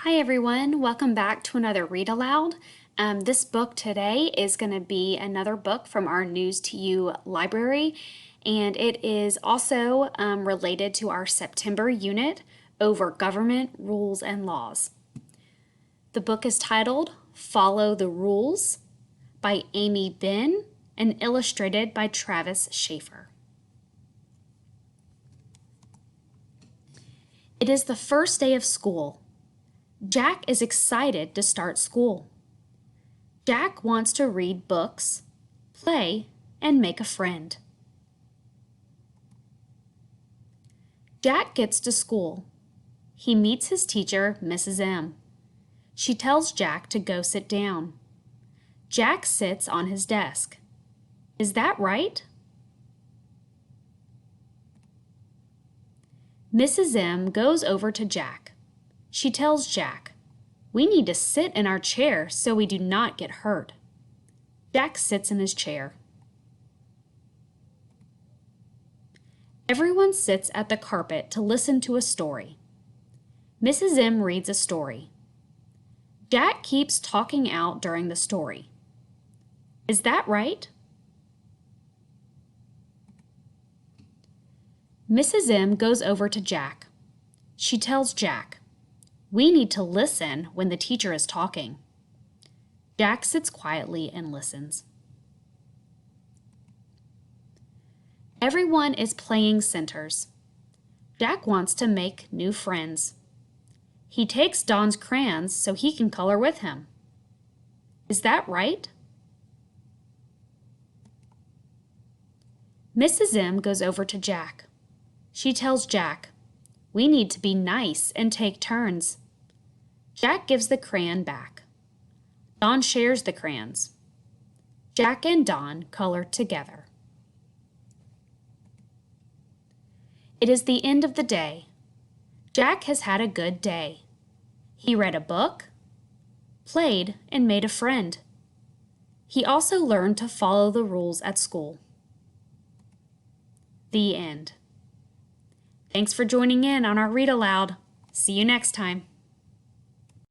Hi everyone, welcome back to another Read Aloud. This book today is going to be another book from our News to You library, and it is also related to our September unit over government rules and laws. The book is titled Follow the Rules by Amy Benn and illustrated by Travis Schaefer. It is the first day of school. Jack is excited to start school. Jack wants to read books, play, and make a friend. Jack gets to school. He meets his teacher, Mrs. M. She tells Jack to go sit down. Jack sits on his desk. Is that right? Mrs. M goes over to Jack. She tells Jack, "We need to sit in our chair so we do not get hurt." Jack sits in his chair. Everyone sits at the carpet to listen to a story. Mrs. M reads a story. Jack keeps talking out during the story. Is that right? Mrs. M goes over to Jack. She tells Jack, "We need to listen when the teacher is talking." Jack sits quietly and listens. Everyone is playing centers. Jack wants to make new friends. He takes Don's crayons so he can color with him. Is that right? Mrs. M goes over to Jack. She tells Jack, "We need to be nice and take turns." Jack gives the crayon back. Don shares the crayons. Jack and Don color together. It is the end of the day. Jack has had a good day. He read a book, played, and made a friend. He also learned to follow the rules at school. The end. Thanks for joining in on our Read Aloud. See you next time.